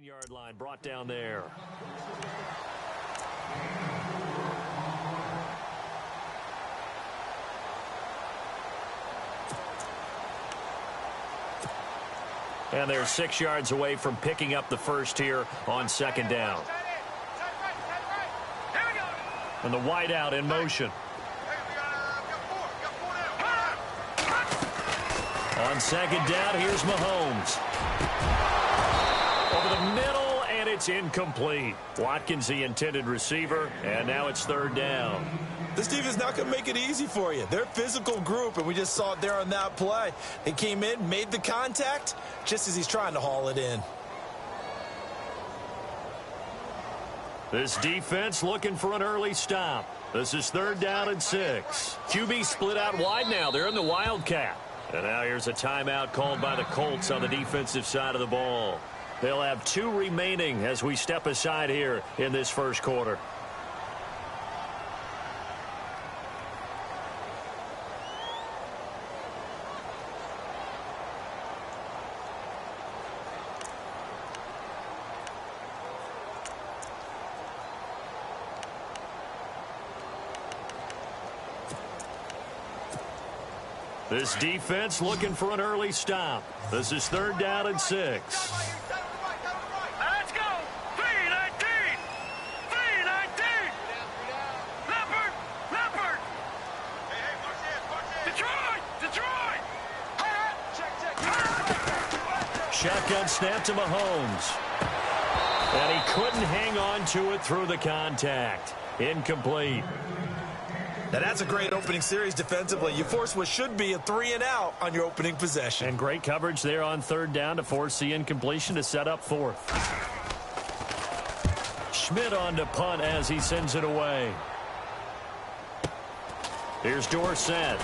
9-yard line brought down there. And they're 6 yards away from picking up the first here on second down. And the wideout in motion. On second down, here's Mahomes. Over the middle, and it's incomplete. Watkins, the intended receiver, and now it's third down. This team is not going to make it easy for you. They're a physical group, and we just saw it there on that play. They came in, made the contact, just as he's trying to haul it in. This defense looking for an early stop. This is third down and 6. QB split out wide now. They're in the Wildcat. And now here's a timeout called by the Colts on the defensive side of the ball. They'll have 2 remaining as we step aside here in this first quarter. This defense looking for an early stop. This is third down and 6. Let's go! 3-19! 3-19! Leopard! Detroit! Shotgun snap to Mahomes. And he couldn't hang on to it through the contact. Incomplete. Now, that's a great opening series defensively. You force what should be a 3-and-out on your opening possession. And great coverage there on third down to force the incompletion to set up fourth. Schmidt on to punt as he sends it away. Here's Dorsett.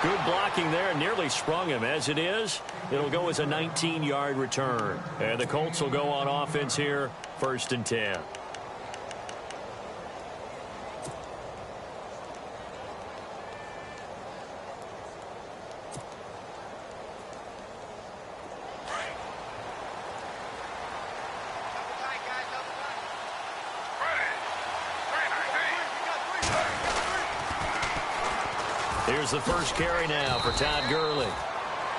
Good blocking there, nearly sprung him. As it is, it'll go as a 19-yard return. And the Colts will go on offense here, 1st and 10. Here's the first carry now for Todd Gurley.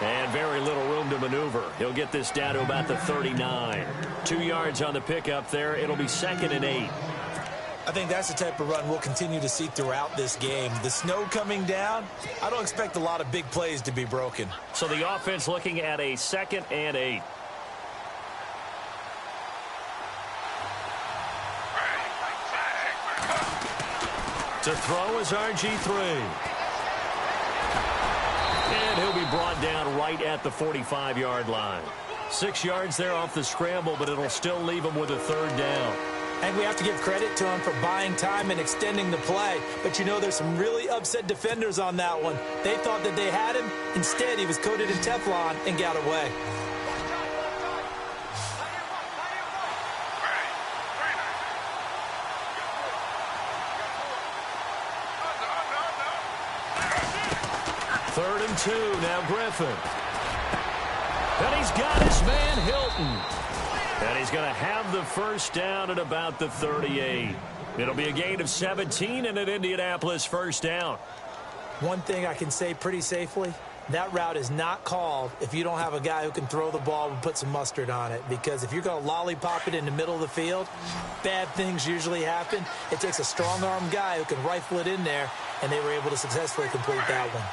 And very little room to maneuver. He'll get this down to about the 39. 2 yards on the pickup there. It'll be 2nd and 8. I think that's the type of run we'll continue to see throughout this game. The snow coming down, I don't expect a lot of big plays to be broken. So the offense looking at a 2nd and 8. To throw is RG3. And he'll be brought down right at the 45-yard line. 6 yards there off the scramble, but it'll still leave him with a third down. And we have to give credit to him for buying time and extending the play. But, you know, there's some really upset defenders on that one. They thought that they had him. Instead, he was coated in Teflon and got away. Third and 2, now Griffin. And he's got his man Hilton. And he's going to have the first down at about the 38. It'll be a gain of 17 and an Indianapolis first down. One thing I can say pretty safely, that route is not called if you don't have a guy who can throw the ball and put some mustard on it. Because if you're going to lollipop it in the middle of the field, bad things usually happen. It takes a strong-arm guy who can rifle it in there, and they were able to successfully complete that one.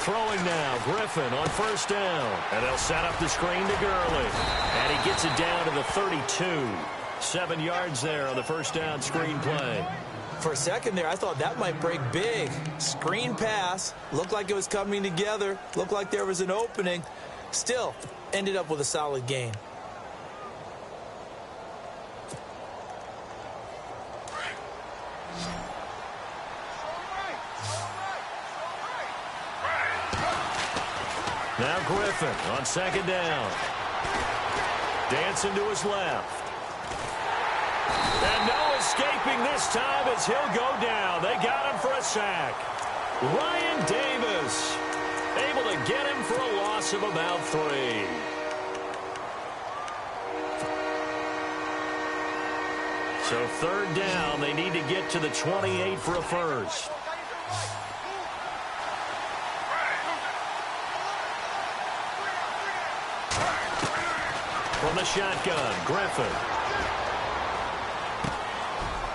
Throwing now, Griffin on first down. And they'll set up the screen to Gurley. And he gets it down to the 32. 7 yards there on the first down screen play. For a second there, I thought that might break big. Screen pass. Looked like it was coming together. Looked like there was an opening. Still, ended up with a solid gain. Now Griffin on second down. Dancing to his left. And no escaping this time as he'll go down. They got him for a sack. Ryan Davis. Able to get him for a loss of about 3. So third down, they need to get to the 28 for a first. From the shotgun, Griffin.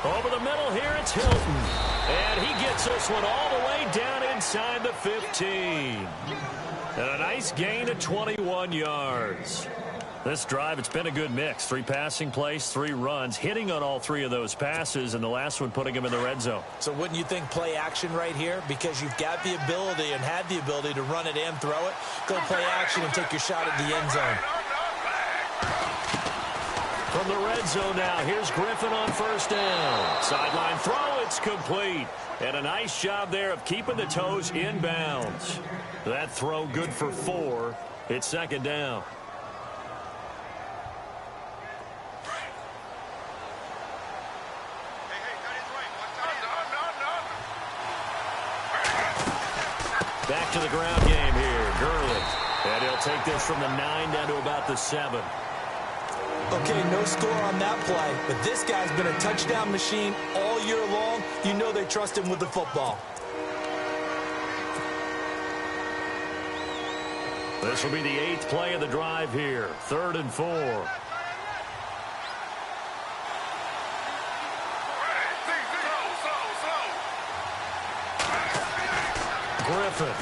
Over the middle here, it's Hilton. And he gets this one all the way down inside the 15. And a nice gain of 21 yards. This drive, it's been a good mix. 3 passing plays, 3 runs, hitting on all 3 of those passes, and the last one putting him in the red zone. So wouldn't you think play action right here? Because you've got the ability and had the ability to run it and throw it. Go play action and take your shot at the end zone. From the red zone now, here's Griffin on first down. Sideline throw, it's complete. And a nice job there of keeping the toes inbounds. That throw good for 4. It's second down. Back to the ground game here, Gurley. And he'll take this from the 9 down to about the 7. Okay, no score on that play, but this guy's been a touchdown machine all year long. You know they trust him with the football. This will be the 8th play of the drive here. 3rd and 4. Griffin.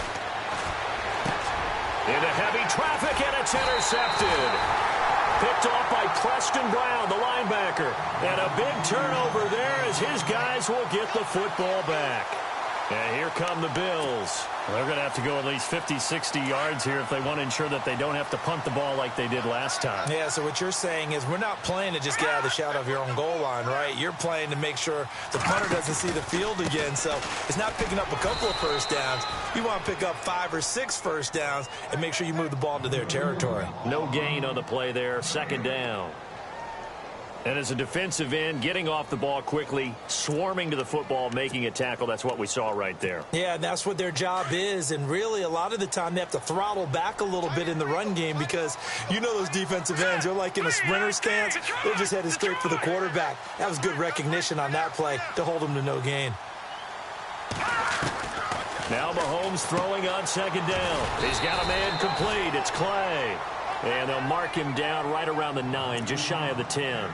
Into heavy traffic, and it's intercepted. Picked off by Preston Brown, the linebacker. And a big turnover there as his guys will get the football back. And here come the Bills. They're going to have to go at least 50, 60 yards here if they want to ensure that they don't have to punt the ball like they did last time. Yeah, so what you're saying is we're not playing to just get out of the shadow of your own goal line, right? You're playing to make sure the punter doesn't see the field again. So it's not picking up a couple of first downs. You want to pick up 5 or 6 first downs and make sure you move the ball into their territory. No gain on the play there. Second down. And as a defensive end, getting off the ball quickly, swarming to the football, making a tackle, that's what we saw right there. Yeah, and that's what their job is. And really, a lot of the time, they have to throttle back a little bit in the run game because you know those defensive ends, they're like in a sprinter stance. They're just headed straight for the quarterback. That was good recognition on that play to hold them to no gain. Now Mahomes throwing on second down. He's got a man complete. It's Clay. And they'll mark him down right around the 9, just shy of the 10.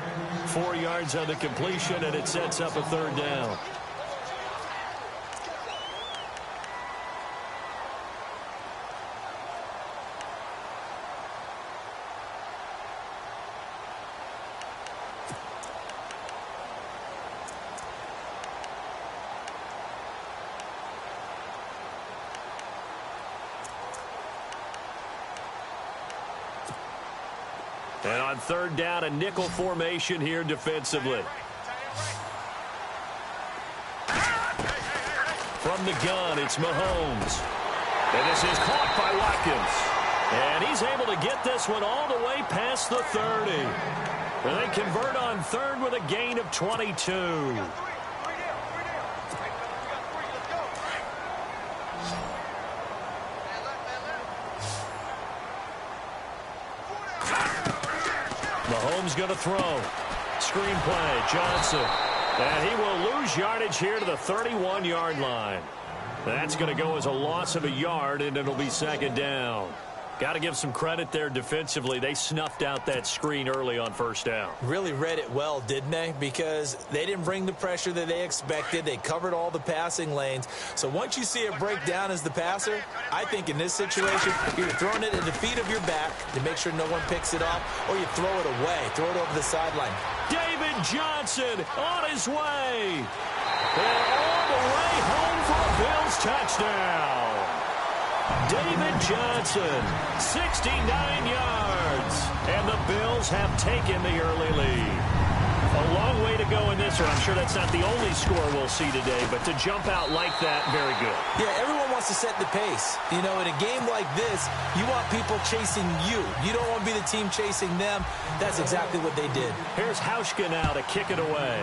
4 yards on the completion, and it sets up a third down. And on third down, a nickel formation here defensively. From the gun, it's Mahomes. And this is caught by Watkins. And he's able to get this one all the way past the 30. And they convert on third with a gain of 22. Mahomes going to throw. Screen play, Johnson. And he will lose yardage here to the 31-yard line. That's going to go as a loss of a yard, and it'll be second down. Got to give some credit there defensively. They snuffed out that screen early on first down. Really read it well, didn't they? Because they didn't bring the pressure that they expected. They covered all the passing lanes. So once you see it break down as the passer, I think in this situation, you're throwing it at the feet of your back to make sure no one picks it off, or you throw it away, throw it over the sideline. David Johnson on his way. And all the way home for a Bills touchdown. David Johnson, 69 yards, and the Bills have taken the early lead. A long way to go in this one. I'm sure that's not the only score we'll see today, but to jump out like that, very good. Yeah, everyone wants to set the pace. You know, in a game like this, you want people chasing you. You don't want to be the team chasing them. That's exactly what they did. Here's Hauschka now to kick it away.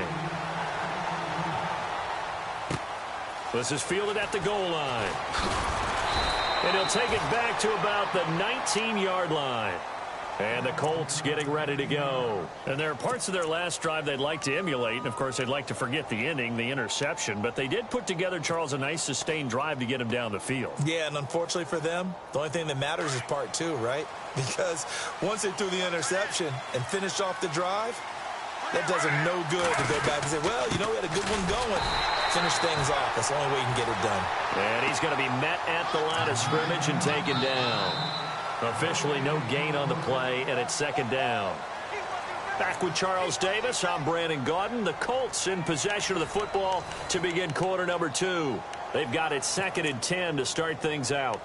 This is fielded at the goal line. And he'll take it back to about the 19-yard line. And the Colts getting ready to go. And there are parts of their last drive they'd like to emulate. And, of course, they'd like to forget the ending, the interception. But they did put together, Charles, a nice sustained drive to get him down the field. Yeah, and unfortunately for them, the only thing that matters is part two, right? Because once they threw the interception and finished off the drive, that does them no good to go back and say, well, you know, we had a good one going. Finish things off. That's the only way you can get it done. And he's going to be met at the line of scrimmage and taken down. Officially no gain on the play, and it's second down. Back with Charles Davis, I'm Brandon Gaudin. The Colts in possession of the football to begin quarter number 2. They've got it 2nd and 10 to start things out.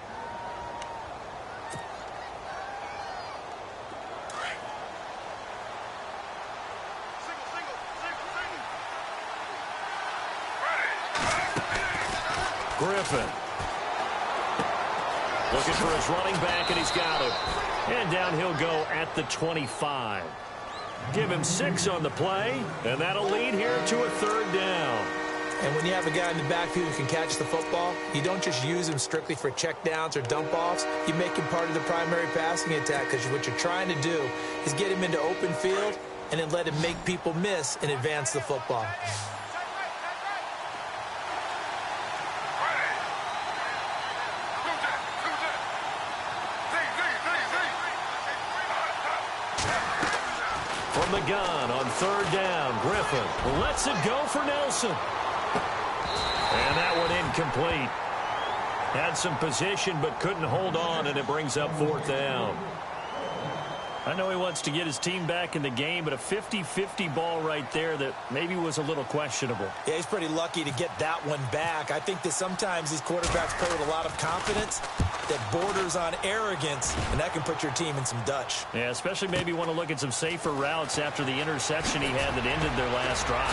Griffin. Looking for his running back, and he's got him. And down he'll go at the 25. Give him 6 on the play, and that'll lead here to a 3rd down. And when you have a guy in the backfield who can catch the football, you don't just use him strictly for checkdowns or dump-offs. You make him part of the primary passing attack because what you're trying to do is get him into open field and then let him make people miss and advance the football. From the gun on 3rd down, Griffin lets it go for Nelson. And that one incomplete. Had some position but couldn't hold on, and it brings up 4th down. I know he wants to get his team back in the game, but a 50-50 ball right there that maybe was a little questionable. Yeah, he's pretty lucky to get that one back. I think that sometimes these quarterbacks play with a lot of confidence that borders on arrogance, and that can put your team in some Dutch. Yeah, especially maybe want to look at some safer routes after the interception he had that ended their last drive.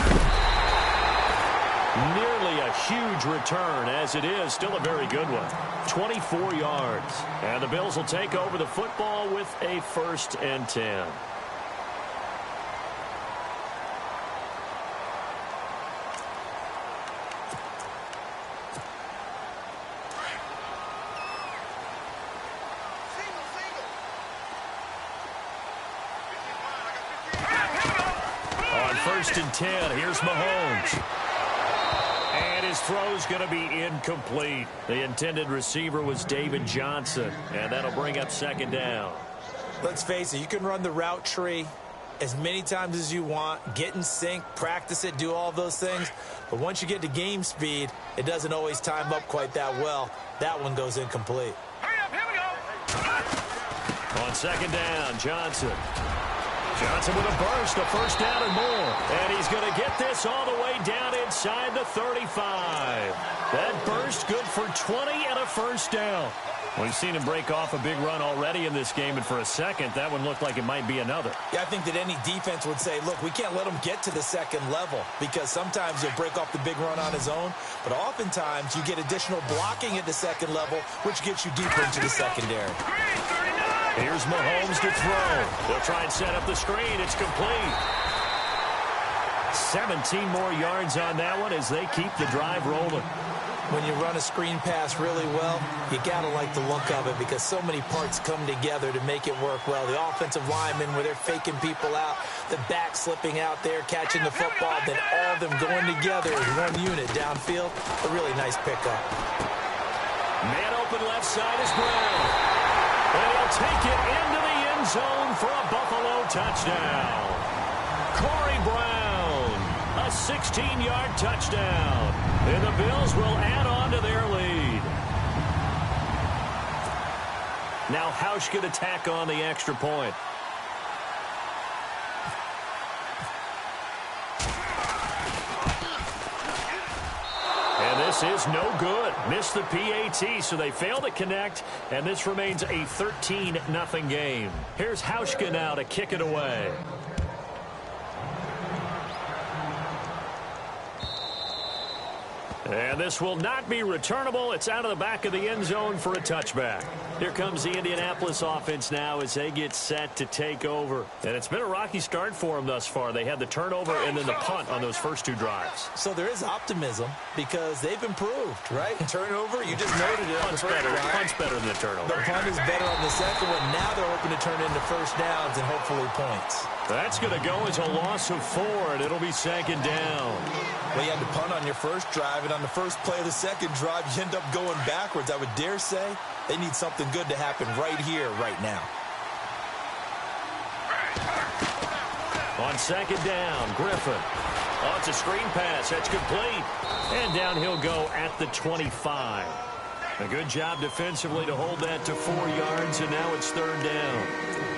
Nearly a huge return, as it is still a very good one. 24 yards. And the Bills will take over the football with a 1st and 10. On 1st and 10, here's Mahomes. And his throw's going to be incomplete. The intended receiver was David Johnson, and that'll bring up 2nd down. Let's face it, you can run the route tree as many times as you want, get in sync, practice it, do all those things. But once you get to game speed, it doesn't always time up quite that well. That one goes incomplete. Hurry up, here we go. On 2nd down, Johnson. Johnson with a burst, a 1st down and more. And he's going to get this all the way down inside the 35. That burst good for 20 and a 1st down. We've seen him break off a big run already in this game, and for a second, that one looked like it might be another. Yeah, I think that any defense would say, look, we can't let him get to the 2nd level because sometimes he'll break off the big run on his own, but oftentimes you get additional blocking at the 2nd level, which gets you deeper into the secondary. Here's Mahomes to throw. They'll try and set up the screen. It's complete. 17 more yards on that one as they keep the drive rolling. When you run a screen pass really well, you got to like the look of it because so many parts come together to make it work well. The offensive linemen where they're faking people out, the back slipping out there, catching the football, then all of them going together as one unit downfield. A really nice pickup. Man open left side is Brown. And he'll take it into the end zone for a Buffalo touchdown. Corey Brown, a 16-yard touchdown. And the Bills will add on to their lead. Now Hausch could attack on the extra point. And this is no good. Missed the PAT, so they fail to connect, and this remains a 13-0 game. Here's Hauschka now to kick it away. And this will not be returnable. It's out of the back of the end zone for a touchback. Here comes the Indianapolis offense now as they get set to take over. And it's been a rocky start for them thus far. They had the turnover and then the punt on those first two drives. So there is optimism because they've improved, right? Turnover, you just noted it. Punt's better than the turnover. The punt is better on the second one. Now they're hoping to turn into first downs and hopefully points. That's going to go as a loss of 4, and it'll be second down. Well, you had to punt on your first drive, and on the first play of the second drive, you end up going backwards. I would dare say they need something good to happen right here, right now. On second down, Griffin. Oh, it's a screen pass. That's complete. And down he'll go at the 25. A good job defensively to hold that to 4 yards, and now it's third down.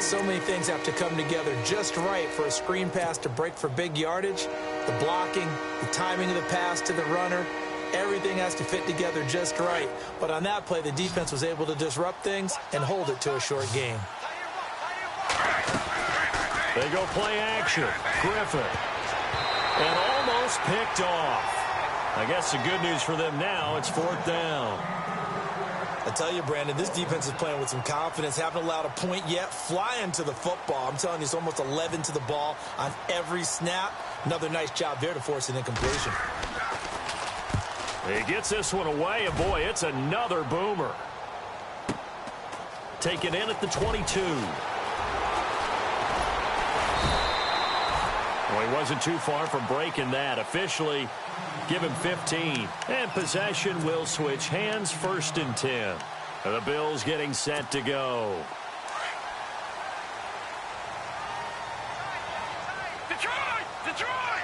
So many things have to come together just right for a screen pass to break for big yardage. The blocking, the timing of the pass to the runner, everything has to fit together just right. But on that play, the defense was able to disrupt things and hold it to a short game. They go play action. Griffin. And almost picked off. I guess the good news for them now, it's fourth down. I tell you, Brandon, this defense is playing with some confidence. Haven't allowed a point yet. Flying to the football. I'm telling you, it's almost 11 to the ball on every snap. Another nice job there to force an incompletion. He gets this one away, and boy, it's another boomer. Taken in at the 22. Well, he wasn't too far from breaking that. Officially, give him 15. And possession will switch hands, first and 10. The Bills getting set to go. Detroit! Detroit!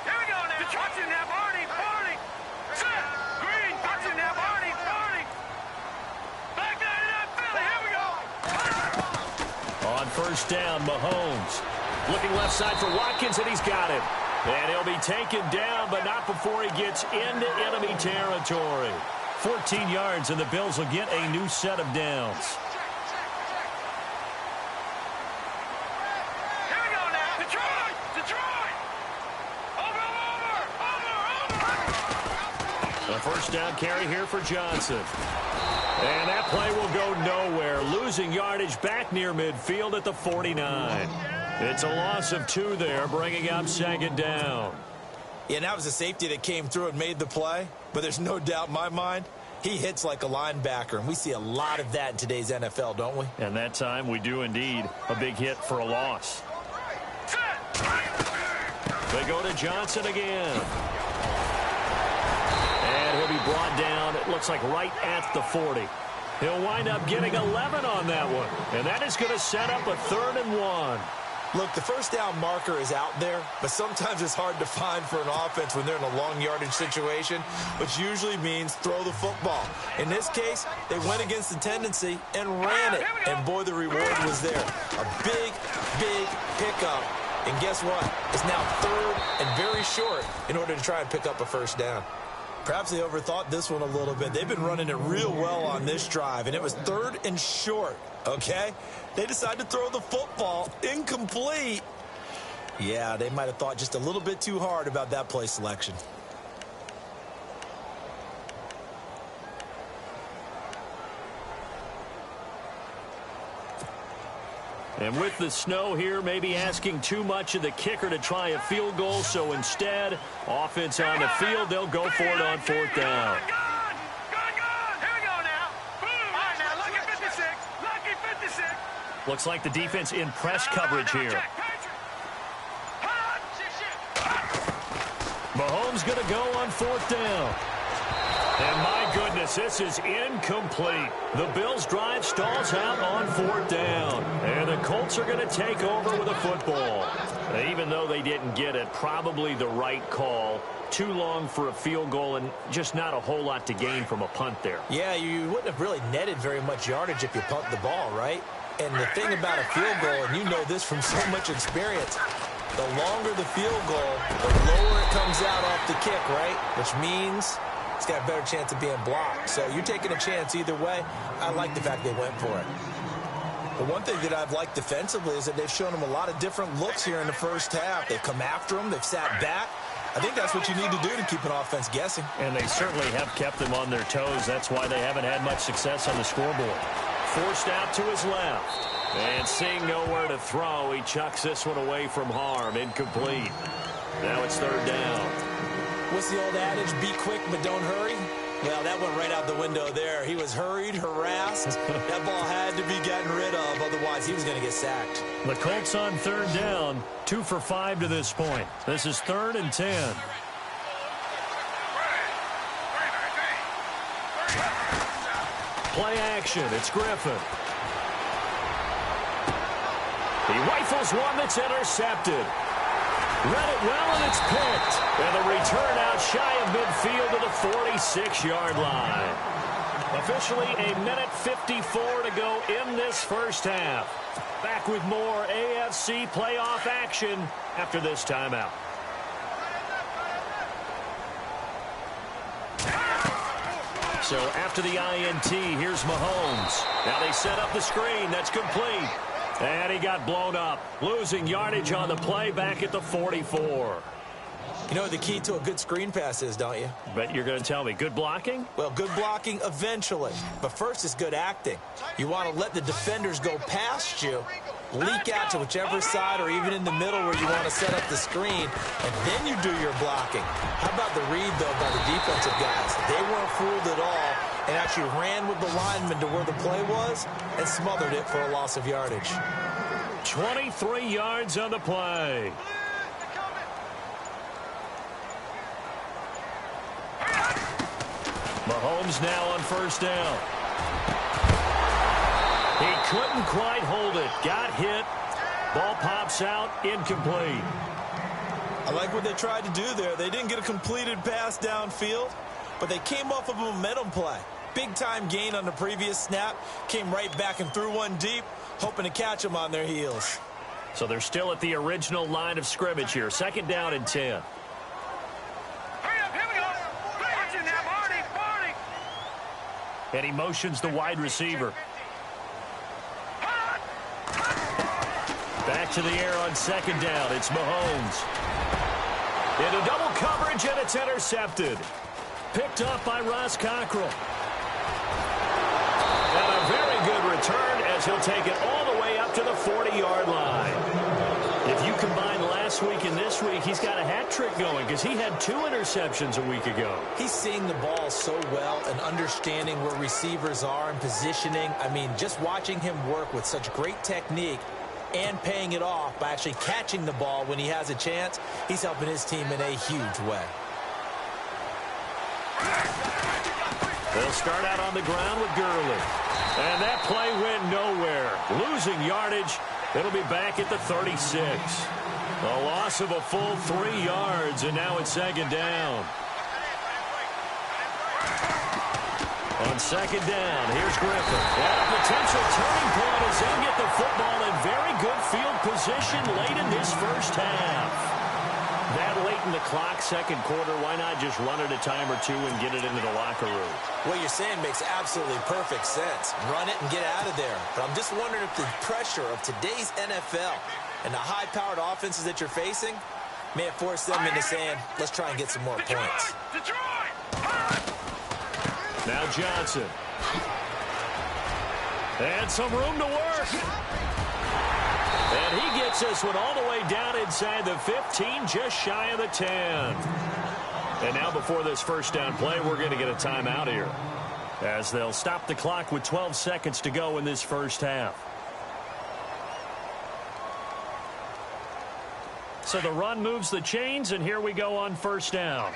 Here we go now. Detroit's in there. Barney. Set. Green. Detroit's in there. Barney. Back down in that Philly. Here we go. On first down, Mahomes. Looking left side for Watkins, and he's got him. And he'll be taken down, but not before he gets into enemy territory. 14 yards, and the Bills will get a new set of downs. Here we go now. Detroit! Over! A first down carry here for Johnson. And that play will go nowhere. Losing yardage back near midfield at the 49. It's a loss of 2 there, bringing up second down. Yeah, and that was a safety that came through and made the play. But there's no doubt in my mind, he hits like a linebacker. And we see a lot of that in today's NFL, don't we? And that time we do indeed. A big hit for a loss. They go to Johnson again. And he'll be brought down, it looks like right at the 40. He'll wind up getting 11 on that one. And that is going to set up a 3rd and 1. Look, the first down marker is out there, but sometimes it's hard to find for an offense when they're in a long yardage situation, which usually means throw the football. In this case, they went against the tendency and ran it, and boy, the reward was there. A big pickup, and guess what? It's now 3rd and very short in order to try and pick up a first down. Perhaps they overthought this one a little bit. They've been running it real well on this drive, and it was 3rd and short, okay? They decided to throw the football incomplete. Yeah, they might have thought just a little bit too hard about that play selection. And with the snow here, maybe asking too much of the kicker to try a field goal. So instead, offense on the field, they'll go for it on 4th down. Good. Here we go now. Boom. All right, now, lucky 56. Lucky 56. Looks like the defense in press coverage here. Mahomes going to go on 4th down. And my goodness, this is incomplete. The Bills' drive stalls out on 4th down. And the Colts are going to take over with a football. Even though they didn't get it, probably the right call. Too long for a field goal and just not a whole lot to gain from a punt there. Yeah, you wouldn't have really netted very much yardage if you punt the ball, right? And the thing about a field goal, and you know this from so much experience, the longer the field goal, the lower it comes out off the kick, right? Which means it's got a better chance of being blocked. So you're taking a chance either way. I like the fact they went for it. But one thing that I've liked defensively is that they've shown them a lot of different looks here in the first half. They've come after them. They've sat back. I think that's what you need to do to keep an offense guessing. And they certainly have kept them on their toes. That's why they haven't had much success on the scoreboard. Forced out to his left. And seeing nowhere to throw, he chucks this one away from harm. Incomplete. Now it's third down. What's the old adage? Be quick, but don't hurry. Well, that went right out the window there. He was hurried, harassed. That ball had to be gotten rid of, otherwise he was going to get sacked. The Colts on third down, 2 for 5 to this point. This is 3rd and 10. Play action, it's Griffin. He rifles one that's intercepted. Read it well, and it's picked. And the return out shy of midfield to the 46-yard line. Officially a minute 54 to go in this first half. Back with more AFC playoff action after this timeout. So after the INT, here's Mahomes. Now they set up the screen. That's complete. And he got blown up, losing yardage on the play back at the 44. You know what the key to a good screen pass is, don't you? Bet you're going to tell me. Good blocking? Well, good blocking eventually. But first is good acting. You want to let the defenders go past you, leak out to whichever side or even in the middle where you want to set up the screen, and then you do your blocking. How about the read, though, by the defensive guys? They weren't fooled at all and actually ran with the lineman to where the play was and smothered it for a loss of yardage. 23 yards on the play. Mahomes now on first down. He couldn't quite hold it. Got hit. Ball pops out. Incomplete. I like what they tried to do there. They didn't get a completed pass downfield, but they came off of a momentum play. Big-time gain on the previous snap. Came right back and threw one deep, hoping to catch them on their heels. So they're still at the original line of scrimmage here. 2nd down and 10. And he motions the wide receiver. Back to the air on 2nd down. It's Mahomes. Into double coverage, and it's intercepted. Picked up by Ross Cockrell. And a very good return as he'll take it all the way up to the 40-yard line. If you combine last week and this week, he's got a hat trick going because he had 2 interceptions a week ago. He's seeing the ball so well and understanding where receivers are and positioning. I mean, just watching him work with such great technique and paying it off by actually catching the ball when he has a chance, he's helping his team in a huge way. They'll start out on the ground with Gurley. And that play went nowhere. Losing yardage. It'll be back at the 36. A loss of a full 3 yards, and now it's 2nd down. On 2nd down, here's Griffin. And a potential turning point as they'll get the football in very good field position late in this first half. That late in the clock, 2nd quarter, why not just run it a time or 2 and get it into the locker room? What you're saying makes absolutely perfect sense. Run it and get out of there. But I'm just wondering if the pressure of today's NFL and the high-powered offenses that you're facing may have forced them into saying, let's try and get some more points. Now Johnson. And some room to work. And he gets this one all the way down inside the 15, just shy of the 10. And now before this first down play, we're going to get a timeout here, as they'll stop the clock with 12 seconds to go in this first half. So the run moves the chains, and here we go on first down.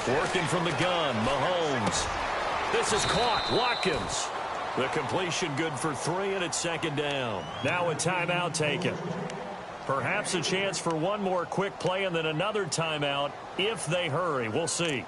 Working from the gun, Mahomes. This is caught. Watkins. The completion good for 3, and it's 2nd down. Now a timeout taken. Perhaps a chance for one more quick play and then another timeout if they hurry. We'll see.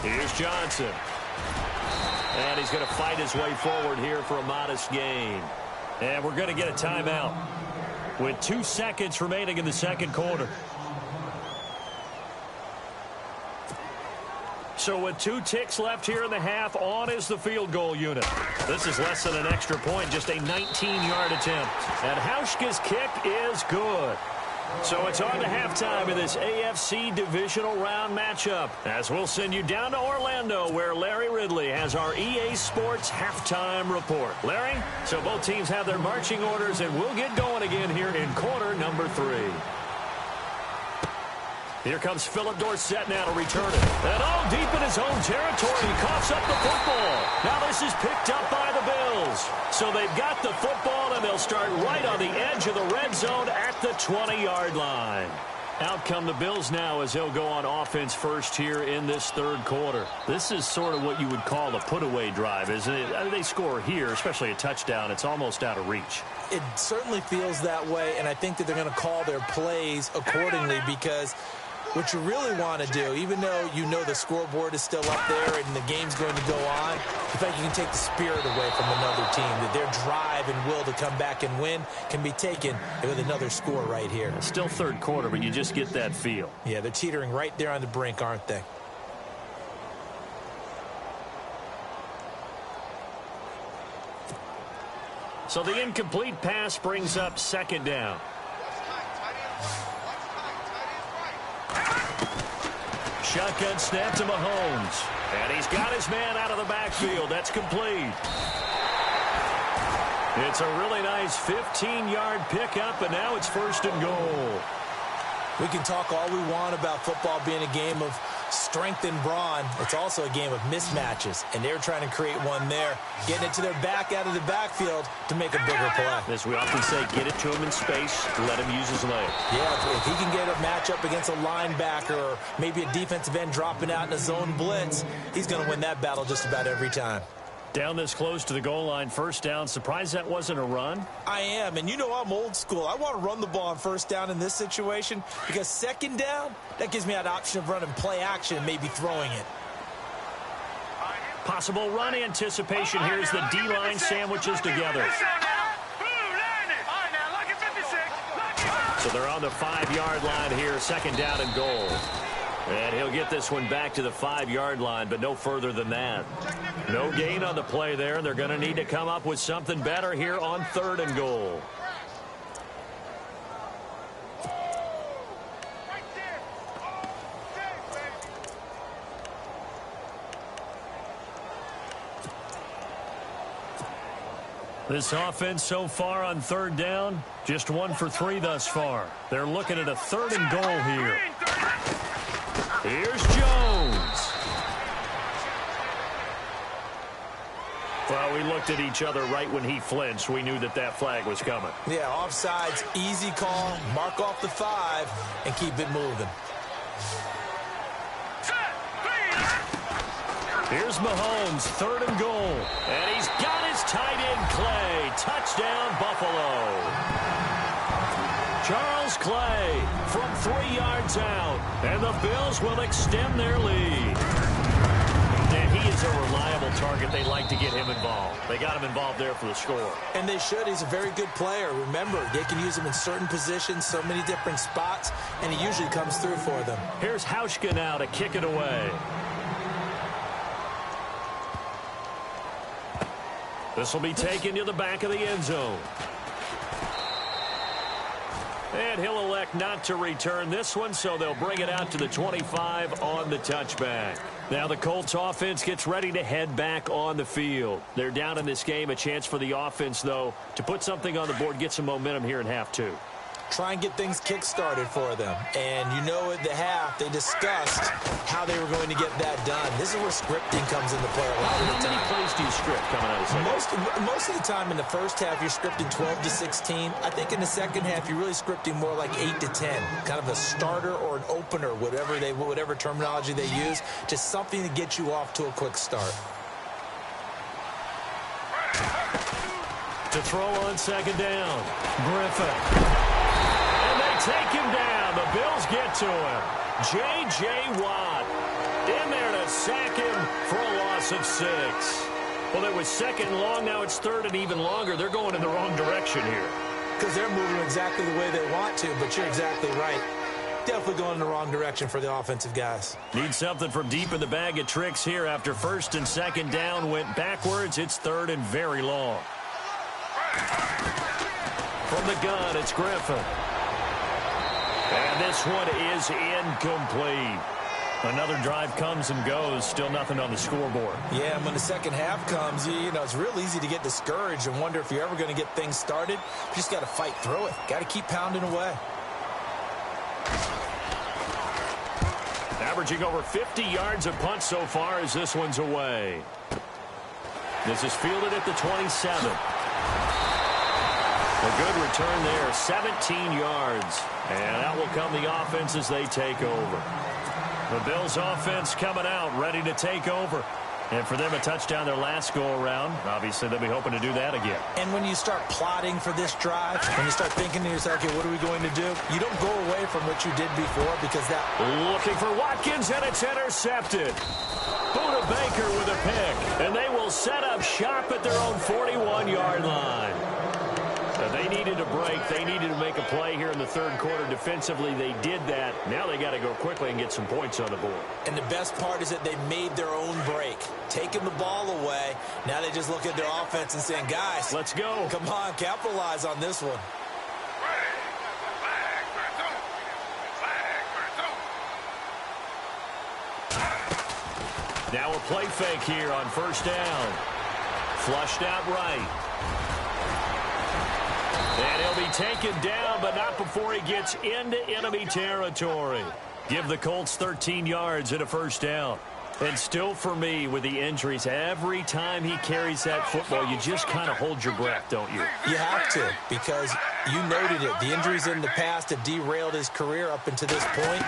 Here's Johnson. And he's going to fight his way forward here for a modest gain. And we're going to get a timeout with 2 seconds remaining in the second quarter. So with 2 ticks left here in the half, on is the field goal unit. This is less than an extra point, just a 19-yard attempt. And Hauschka's kick is good. So it's on to halftime in this AFC divisional round matchup, as we'll send you down to Orlando, where Larry Ridley has our EA Sports halftime report. Larry, so both teams have their marching orders, and we'll get going again here in quarter number 3. Here comes Philip Dorsett now to return it. And deep in his own territory, he coughs up the football. Now this is picked up by the Bills. So they've got the football, and they'll start right on the edge of the red zone at the 20-yard line. Out come the Bills now as they'll go on offense first here in this third quarter. This is sort of what you would call a put-away drive, isn't it? They score here, especially a touchdown. It's almost out of reach. It certainly feels that way, and I think that they're going to call their plays accordingly, because what you really want to do, even though you know the scoreboard is still up there and the game's going to go on, you think you can take the spirit away from another team, that their drive and will to come back and win can be taken with another score right here. It's still third quarter, but you just get that feel. Yeah, they're teetering right there on the brink, aren't they? So the incomplete pass brings up second down. Shotgun snap to Mahomes. And he's got his man out of the backfield. That's complete. It's a really nice 15-yard pickup, and now it's first and goal. We can talk all we want about football being a game of strength and brawn. It's also a game of mismatches, and they're trying to create one there, getting it to their back out of the backfield to make a bigger play. As we often say, get it to him in space, let him use his leg. Yeah, if he can get a matchup against a linebacker or maybe a defensive end dropping out in a zone blitz, he's going to win that battle just about every time. Down this close to the goal line, first down. Surprised that wasn't a run? I am, and you know I'm old school. I want to run the ball on first down in this situation, because second down, that gives me that option of running play action and maybe throwing it. Possible run anticipation. Here's the D-line sandwiches together. So they're on the 5-yard line here, second down and goal. And he'll get this one back to the 5-yard line, but no further than that. No gain on the play there, and they're going to need to come up with something better here on third and goal. This offense so far on third down, just 1 for 3 thus far. They're looking at a third and goal here. Here's Jones. Well, we looked at each other right when he flinched. We knew that that flag was coming. Yeah, offsides, easy call, mark off the 5, and keep it moving. Here's Mahomes, third and goal. And he's got his tight end, Clay. Touchdown, Buffalo. Charles Clay from 3 yards out. And the Bills will extend their lead. And he is a reliable target. They like to get him involved. They got him involved there for the score. And they should. He's a very good player. Remember, they can use him in certain positions, so many different spots, and he usually comes through for them. Here's Hauschka now to kick it away. This will be taken to the back of the end zone. And he'll elect not to return this one, so they'll bring it out to the 25 on the touchback. Now the Colts offense gets ready to head back on the field. They're down in this game. A chance for the offense, though, to put something on the board, get some momentum here in half 2. Try and get things kick-started for them. And you know at the half, they discussed how they were going to get that done. This is where scripting comes into play a lot of the time. How many plays do you script coming out of the second? Most of the time in the first half, you're scripting 12 to 16. I think in the second half, you're really scripting more like 8 to 10. Kind of a starter or an opener, whatever terminology they use. Just something to get you off to a quick start. To throw on second down, Griffin. Take him down. The Bills get to him. J.J. Watt in there to sack him for a loss of 6. Well, it was second and long. Now it's third and even longer. They're going in the wrong direction here. Because they're moving exactly the way they want to, but you're exactly right. Definitely going in the wrong direction for the offensive guys. Need something from deep in the bag of tricks here after first and second down went backwards. It's third and very long. From the gun, it's Griffin. And this one is incomplete. Another drive comes and goes. Still nothing on the scoreboard. Yeah, and when the second half comes, you know, it's real easy to get discouraged and wonder if you're ever going to get things started. You just got to fight through it. Got to keep pounding away. Averaging over 50 yards a punt so far as this one's away. This is fielded at the 27. A good return there, 17 yards. And out will come the offense as they take over. The Bills offense coming out, ready to take over. And for them, a touchdown their last go-around. Obviously, they'll be hoping to do that again. And when you start plotting for this drive, when you start thinking to yourself, okay, what are we going to do? You don't go away from what you did before because that... Looking for Watkins, and it's intercepted. Buda Baker with a pick. And they will set up shop at their own 41-yard line. They needed a break. They needed to make a play here in the third quarter. Defensively, they did that. Now they got to go quickly and get some points on the board. And the best part is that they made their own break. Taking the ball away. Now they just look at their offense and saying, guys, let's go. Come on, capitalize on this one. Now a play fake here on first down. Flushed out right. And he'll be taken down, but not before he gets into enemy territory. Give the Colts 13 yards and a first down. And still for me, with the injuries, every time he carries that football, you just kind of hold your breath, don't you? You have to, because you noted it. The injuries in the past have derailed his career up until this point.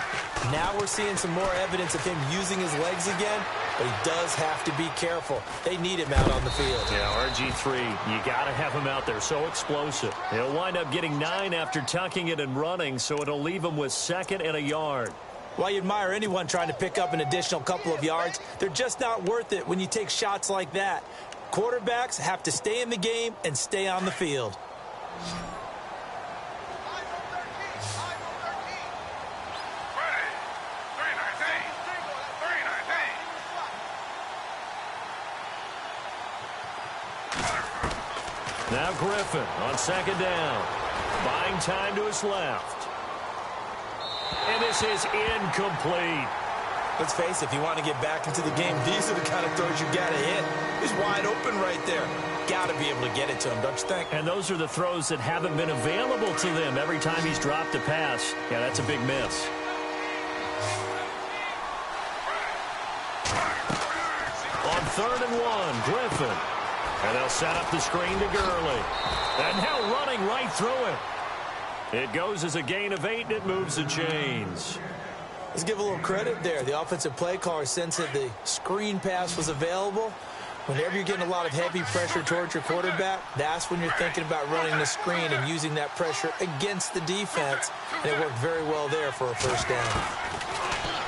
Now we're seeing some more evidence of him using his legs again, but he does have to be careful. They need him out on the field. Yeah, RG3, you got to have him out there. So explosive. He'll wind up getting 9 after tucking it and running, so it'll leave him with second and a yard. Well, you admire anyone trying to pick up an additional couple of yards. They're just not worth it when you take shots like that. Quarterbacks have to stay in the game and stay on the field. Now Griffin on second down. Buying time to his left. And this is incomplete. Let's face it, if you want to get back into the game, these are the kind of throws you got to hit. He's wide open right there. Got to be able to get it to him, don't you think? And those are the throws that haven't been available to them every time he's dropped a pass. Yeah, that's a big miss. On third and one, Griffin. And they'll set up the screen to Gurley. And now running right through it. It goes as a gain of 8, and it moves the chains. Let's give a little credit there. The offensive play caller sensed that the screen pass was available. Whenever you're getting a lot of heavy pressure towards your quarterback, that's when you're thinking about running the screen and using that pressure against the defense. And it worked very well there for a first down.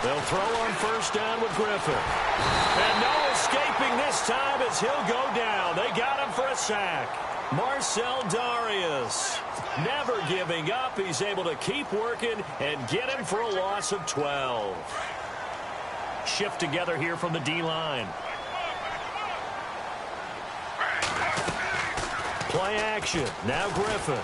They'll throw on first down with Griffin. And no escaping this time as he'll go down. They got him for a sack. Marcel Darius never giving up. He's able to keep working and get him for a loss of 12. Shift together here from the D-line. Play action. Now Griffin.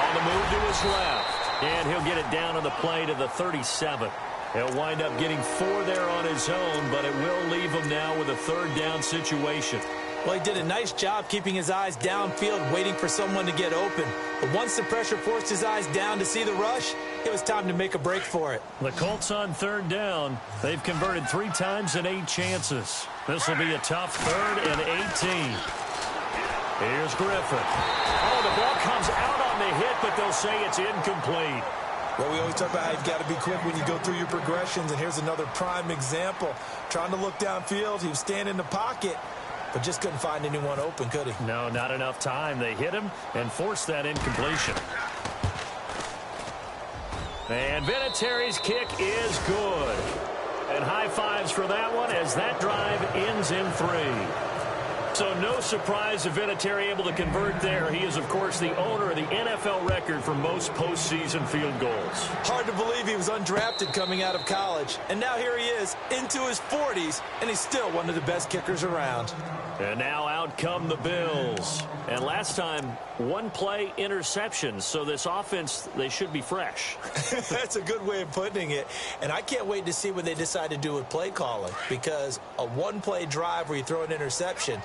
On the move to his left. And he'll get it down on the play to the 37. He'll wind up getting 4 there on his own, but it will leave him now with a third down situation. Well, he did a nice job keeping his eyes downfield, waiting for someone to get open. But once the pressure forced his eyes down to see the rush, it was time to make a break for it. The Colts on third down. They've converted 3 times in 8 chances. This will be a tough third and 18. Here's Griffin. Oh, the ball comes out on the hit, but they'll say it's incomplete. Well, we always talk about how you've got to be quick when you go through your progressions, and here's another prime example. Trying to look downfield, he was standing in the pocket, but just couldn't find anyone open, could he? No, not enough time. They hit him and forced that incompletion. And Vinatieri's kick is good. And high fives for that one as that drive ends in 3. So no surprise if Vinatieri able to convert there. He is, of course, the owner of the NFL record for most postseason field goals. Hard to believe he was undrafted coming out of college. And now here he is into his 40s, and he's still one of the best kickers around. And now out come the Bills. And last time, one play interception. So this offense, they should be fresh. That's a good way of putting it. And I can't wait to see what they decide to do with play calling, because a one-play drive where you throw an interception,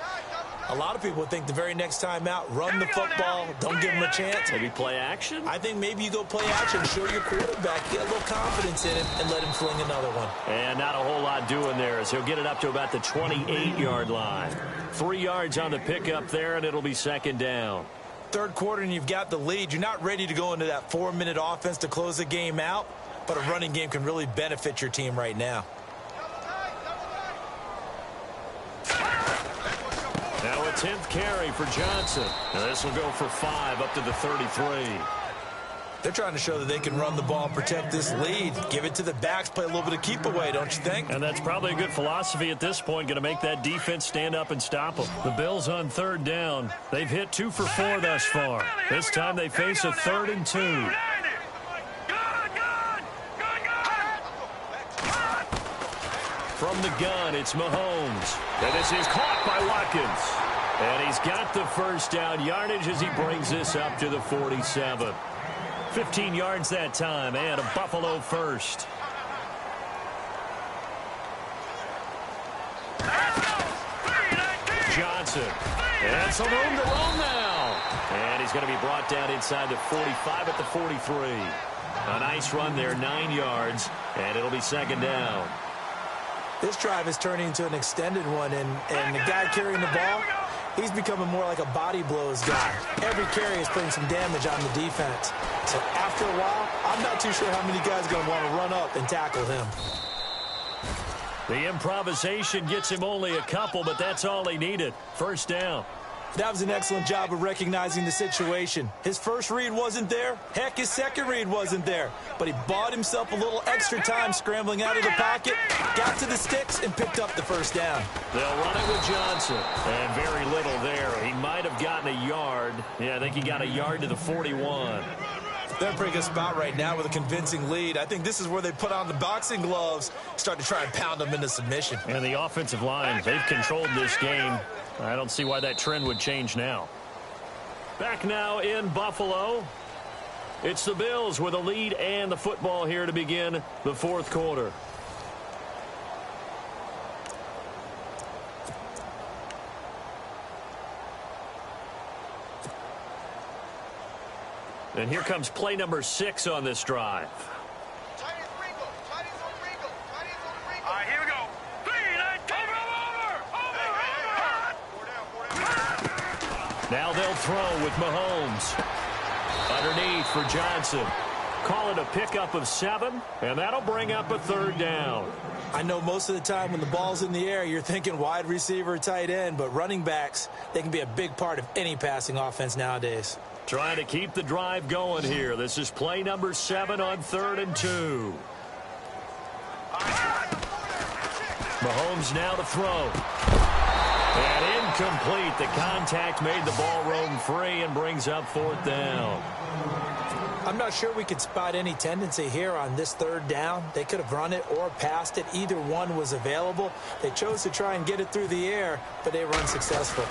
a lot of people think the very next time out, run the football, don't give him a chance. Maybe play action? I think maybe you go play action, show your quarterback, get a little confidence in him, and let him fling another one. And not a whole lot doing there as he'll get it up to about the 28-yard line. 3 yards on the pickup there, and it'll be second down. Third quarter, and you've got the lead. You're not ready to go into that 4-minute offense to close the game out, but a running game can really benefit your team right now. Now a 10th carry for Johnson. And this will go for 5 up to the 33. They're trying to show that they can run the ball and protect this lead. Give it to the backs, play a little bit of keep away, don't you think? And that's probably a good philosophy at this point, going to make that defense stand up and stop them. The Bills on third down. They've hit 2 for 4 thus far. This time they face a 3rd and 2. From the gun, it's Mahomes. And this is caught by Watkins. And he's got the first down yardage as he brings this up to the 47. 15 yards that time, and a Buffalo first. Johnson. And some room to roam now. And he's going to be brought down inside the 45 at the 43. A nice run there, 9 yards, and it'll be second down. This drive is turning into an extended one, and the guy carrying the ball, he's becoming more like a body blows guy. Every carry is putting some damage on the defense. So after a while, I'm not too sure how many guys are going to want to run up and tackle him. The improvisation gets him only a couple, but that's all he needed. First down. That was an excellent job of recognizing the situation. His first read wasn't there. Heck, his second read wasn't there. But he bought himself a little extra time scrambling out of the pocket, got to the sticks, and picked up the first down. They'll run it with Johnson. And very little there. He might have gotten a yard. Yeah, I think he got a yard to the 41. They're in a pretty good spot right now with a convincing lead. I think this is where they put on the boxing gloves, start to try and pound them into submission. And the offensive line, they've controlled this game. I don't see why that trend would change now. Back now in Buffalo. It's the Bills with a lead and the football here to begin the fourth quarter. And here comes play number 6 on this drive. All right, here we go. Now they'll throw with Mahomes. Underneath for Johnson. Call it a pickup of 7, and that'll bring up a third down. I know most of the time when the ball's in the air, you're thinking wide receiver, tight end, but running backs, they can be a big part of any passing offense nowadays. Trying to keep the drive going here. This is play number 7 on 3rd and 2. Mahomes now to throw. And incomplete. The contact made the ball roam free and brings up 4th down. I'm not sure we could spot any tendency here on this third down. They could have run it or passed it. Either one was available. They chose to try and get it through the air, but they were unsuccessful.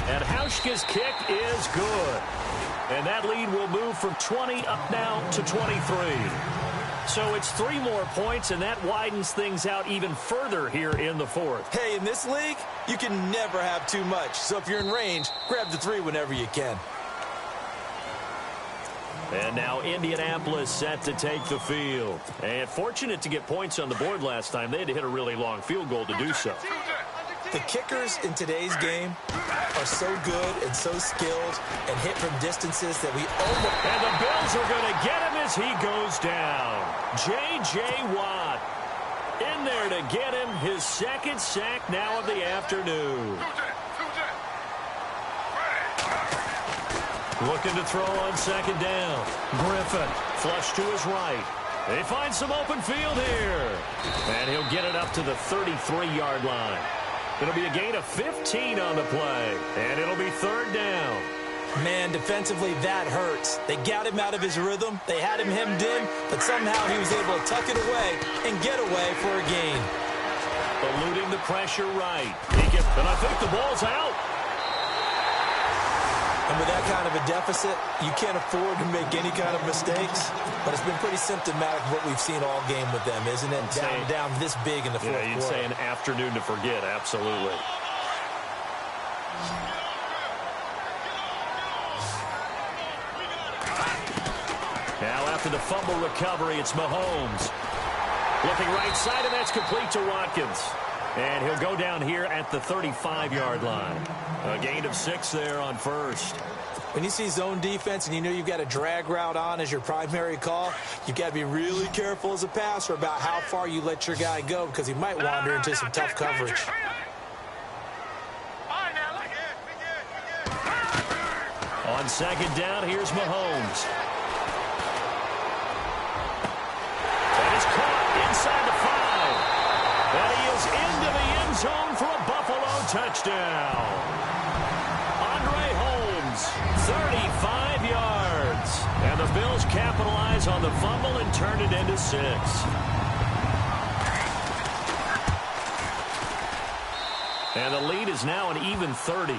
And Hauschka's kick is good. And that lead will move from 20 up now to 23. So it's 3 more points, and that widens things out even further here in the fourth. Hey, in this league, you can never have too much. So if you're in range, grab the 3 whenever you can. And now Indianapolis set to take the field. And fortunate to get points on the board last time. They had to hit a really long field goal to do so. The kickers in today's game are so good and so skilled and hit from distances that we almost... And the Bills are going to get him as he goes down. J.J. Watt in there to get him his 2nd sack now of the afternoon. Looking to throw on 2nd down. Griffin flush to his right. They find some open field here. And he'll get it up to the 33-yard line. It'll be a gain of 15 on the play. And it'll be third down. Man, defensively, that hurts. They got him out of his rhythm. They had him hemmed in, but somehow he was able to tuck it away and get away for a gain. Eluding the pressure right. And I think the ball's out. And with that kind of a deficit, you can't afford to make any kind of mistakes. But it's been pretty symptomatic of what we've seen all game with them, isn't it? Down this big in the fourth quarter. You'd say an afternoon to forget, absolutely. Now after the fumble recovery, it's Mahomes. Looking right side, and that's complete to Watkins. And he'll go down here at the 35-yard line. A gain of 6 there on first. When you see zone defense and you know you've got a drag route on as your primary call, you've got to be really careful as a passer about how far you let your guy go because he might wander into some tough coverage. On second down, here's Mahomes. That is caught inside the 5. And he is into the end zone for a Buffalo touchdown. Andre Holmes, 35 yards. And the Bills capitalize on the fumble and turn it into 6. And the lead is now an even 30.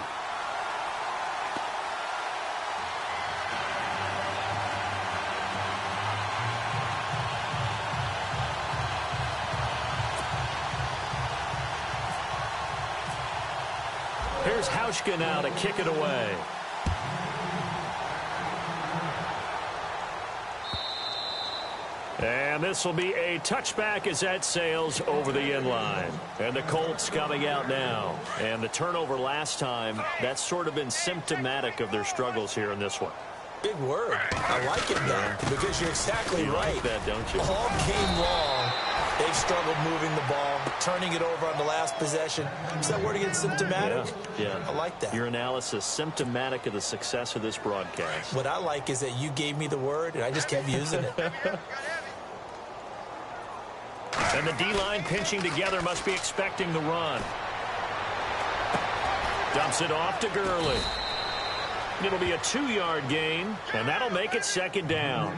Here's Hauschka now to kick it away. And this will be a touchback as that sails over the end line. And the Colts coming out now. And the turnover last time, that's sort of been symptomatic of their struggles here in this one. Big word. I like it, though, because you're exactly right. You like that, don't you? All game long, they've struggled moving the ball, turning it over on the last possession. Is that word again, symptomatic? Yeah. I like that. Your analysis, symptomatic of the success of this broadcast. What I like is that you gave me the word, and I just kept using it. And the D-line pinching together must be expecting the run. Dumps it off to Gurley. It'll be a 2-yard gain, and that'll make it second down.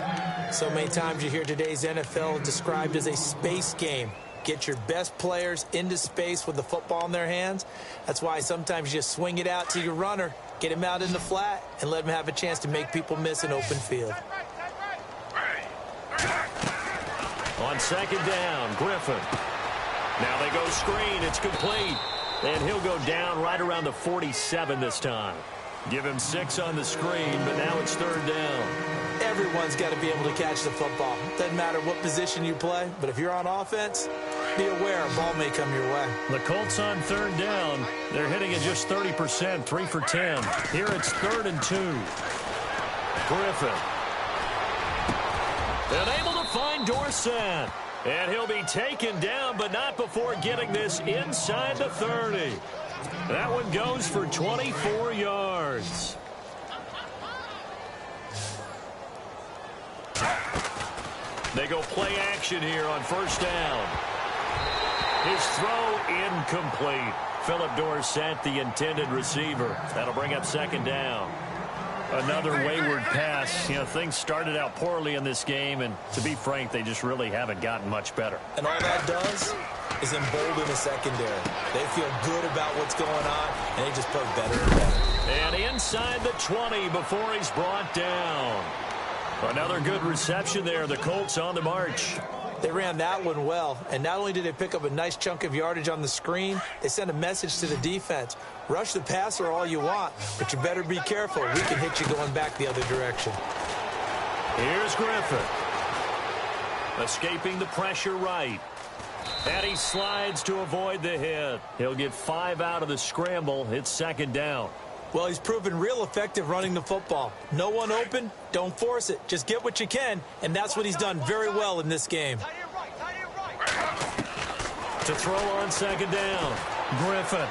So many times you hear today's NFL described as a space game. Get your best players into space with the football in their hands. That's why sometimes you just swing it out to your runner, get him out in the flat, and let him have a chance to make people miss an open field. On second down, Griffin. Now they go screen. It's complete. And he'll go down right around the 47 this time. Give him 6 on the screen, but now it's third down. Everyone's got to be able to catch the football. Doesn't matter what position you play, but if you're on offense, be aware a ball may come your way. The Colts on third down. They're hitting at just 30%, 3 for 10. Here it's 3rd and 2. Griffin. And able to find Dorsett. And he'll be taken down, but not before getting this inside the 30. That one goes for 24 yards. They go play action here on first down. His throw incomplete. Philip Dorsett, the intended receiver. That'll bring up second down. Another wayward pass. You know, things started out poorly in this game, and to be frank, they just really haven't gotten much better. And all that does is embolden the secondary. They feel good about what's going on, and they just play better and better. And inside the 20 before he's brought down. Another good reception there. The Colts on the march. They ran that one well, and not only did they pick up a nice chunk of yardage on the screen, they sent a message to the defense. Rush the passer all you want, but you better be careful. We can hit you going back the other direction. Here's Griffin. Escaping the pressure right. And he slides to avoid the hit. He'll get 5 out of the scramble. It's second down. Well, he's proven real effective running the football. No one open, don't force it. Just get what you can, and that's what he's done very well in this game. To throw on second down, Griffin.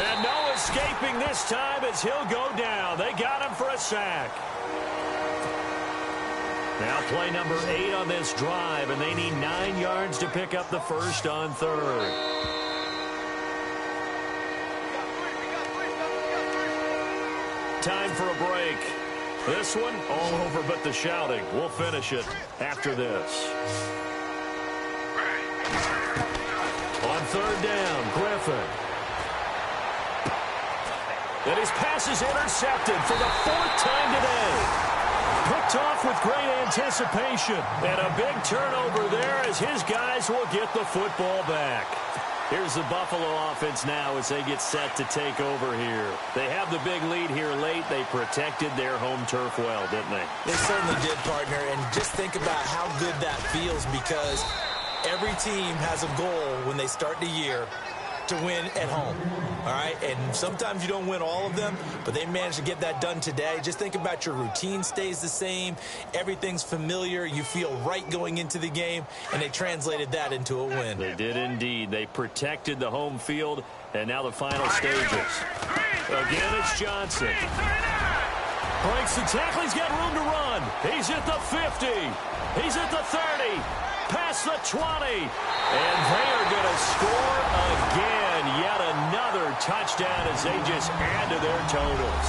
And no escaping this time as he'll go down. They got him for a sack. Now play number 8 on this drive, and they need 9 yards to pick up the first on third. Time for a break. This one, all over but the shouting. We'll finish it after this. On third down, Griffin. And his pass is intercepted for the 4th time today. Picked off with great anticipation. And a big turnover there as his guys will get the football back. Here's the Buffalo offense now as they get set to take over here. They have the big lead here late. They protected their home turf well, didn't they? They certainly did, partner. And just think about how good that feels, because every team has a goal when they start the year to win at home, all right? And sometimes you don't win all of them, but they managed to get that done today. Just think about your routine stays the same. Everything's familiar. You feel right going into the game, and they translated that into a win. They did indeed. They protected the home field, and now the final stages. Again, it's Johnson. Breaks the tackle. He's got room to run. He's at the 50. He's at the 30. Past the 20. And they are going to score again. Yet another touchdown as they just add to their totals.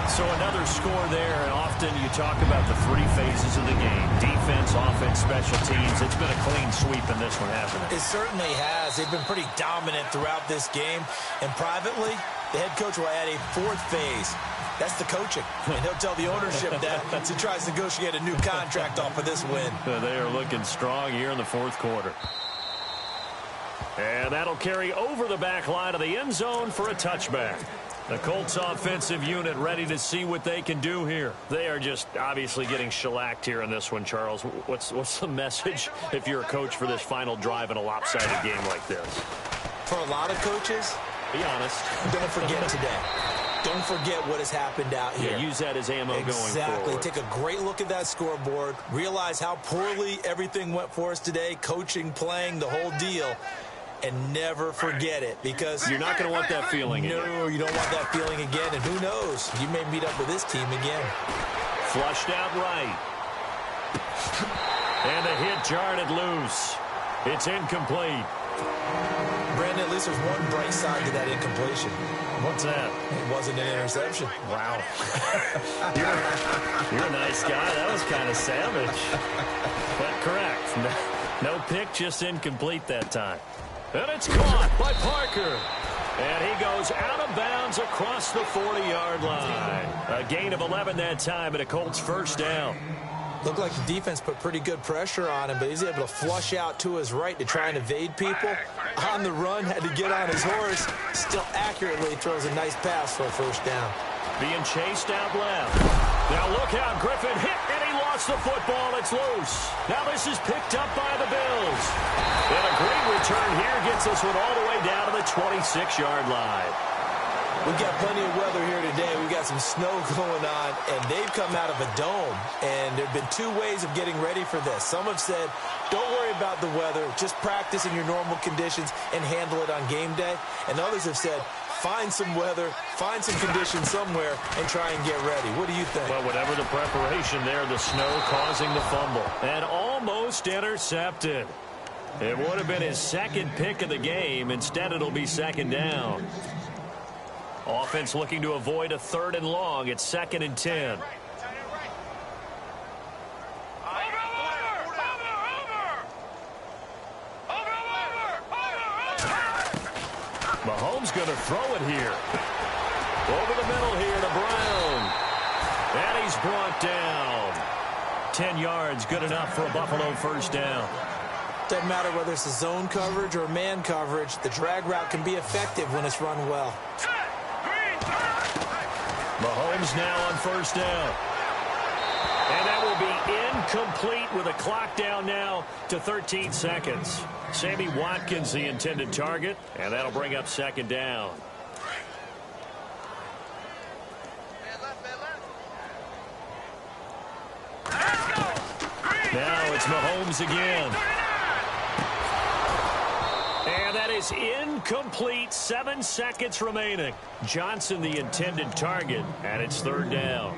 So another score there. And often you talk about the 3 phases of the game. Defense, offense, special teams. It's been a clean sweep in this one, hasn't it? It certainly has. They've been pretty dominant throughout this game. And privately, the head coach will add a 4th phase. That's the coaching. And he'll tell the ownership that as he tries to negotiate a new contract off of this win. They are looking strong here in the 4th quarter. And that'll carry over the back line of the end zone for a touchback. The Colts offensive unit ready to see what they can do here. They are just obviously getting shellacked here in this one, Charles. What's the message if you're a coach for this final drive in a lopsided game like this? For a lot of coaches, be honest. Don't forget today. Don't forget what has happened out here. Yeah, use that as ammo going forward. Exactly. Take a great look at that scoreboard. Realize how poorly everything went for us today. Coaching, playing, the whole deal. And never forget it, because you're not going to want that feeling again. No, you don't want that feeling again. And who knows? You may meet up with this team again. Flushed out right. And the hit jarred it loose. It's incomplete. Brandon, at least there's one bright side to that incompletion. What's that? It wasn't an interception. Wow. you're a nice guy. That was kind of savage. But correct. No pick, just incomplete that time. And it's caught by Parker. And he goes out of bounds across the 40-yard line. A gain of 11 that time, and a Colts first down. Looked like the defense put pretty good pressure on him, but he's able to flush out to his right to try and evade people. On the run, had to get on his horse. Still accurately throws a nice pass for a first down. Being chased out left. Now look out, Griffin hit, and he lost the football. It's loose. Now this is picked up by the Bills. And a great return here gets this one all the way down to the 26-yard line. We've got plenty of weather here today. We've got some snow going on, and they've come out of a dome. And there have been 2 ways of getting ready for this. Some have said, don't worry about the weather. Just practice in your normal conditions and handle it on game day. And others have said, find some weather, find some conditions somewhere, and try and get ready. What do you think? Well, whatever the preparation there, the snow causing the fumble. And almost intercepted. It would have been his 2nd pick of the game. Instead, it'll be 2nd down. Offense looking to avoid a 3rd and long. It's 2nd and 10. Mahomes going to throw it here. Over the middle here to Brown. And he's brought down. 10 yards, good enough for a Buffalo first down. Doesn't matter whether it's a zone coverage or man coverage. The drag route can be effective when it's run well. Mahomes now on first down. And that will be incomplete with a clock down now to 13 seconds. Sammy Watkins, the intended target, and that'll bring up 2nd down. Now it's Mahomes again. And that is incomplete. 7 seconds remaining. Johnson, the intended target, and it's 3rd down.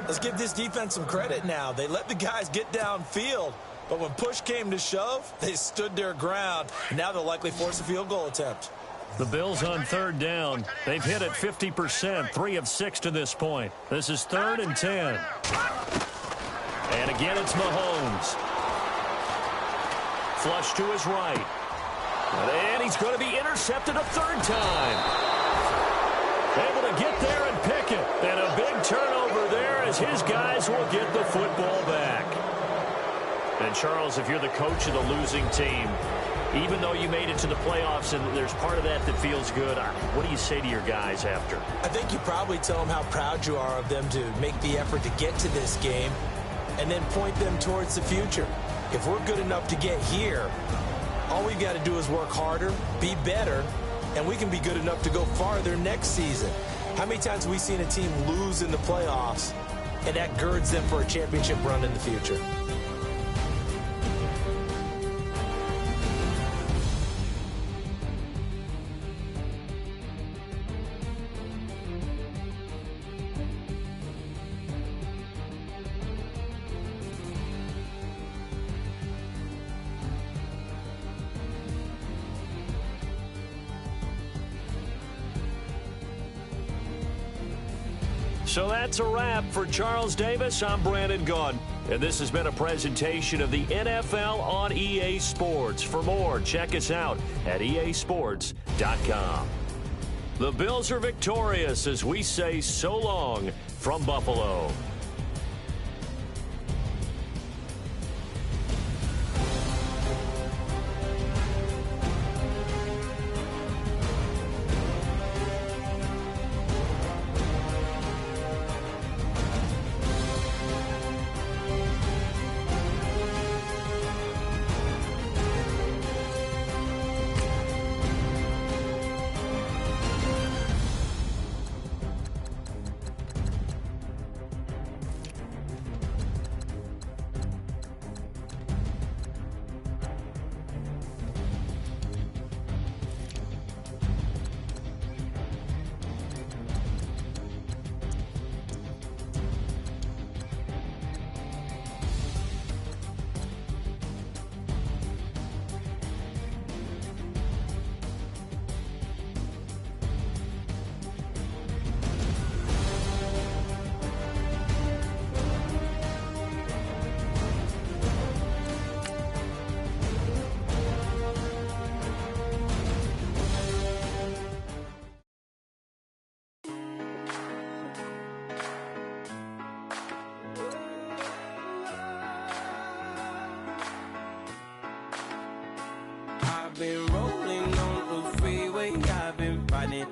Let's give this defense some credit now. They let the guys get downfield, but when push came to shove, they stood their ground. And now they'll likely force a field goal attempt. The Bills on third down. They've hit it 50%, 3 of 6 to this point. This is 3rd and 10. And again, it's Mahomes. Flush to his right. And he's going to be intercepted a 3rd time. Able to get there and pick it. And a big turnover there as his guys will get the football back. And, Charles, if you're the coach of the losing team, even though you made it to the playoffs and there's part of that that feels good, what do you say to your guys after? I think you probably tell them how proud you are of them to make the effort to get to this game and then point them towards the future. If we're good enough to get here, all we've got to do is work harder, be better, and we can be good enough to go farther next season. How many times have we seen a team lose in the playoffs, and that girds them for a championship run in the future? So that's a wrap for Charles Davis. I'm Brandon Gaudin, and this has been a presentation of the NFL on EA Sports. For more, check us out at easports.com. The Bills are victorious as we say so long from Buffalo. I've been rolling on the freeway, I've been finding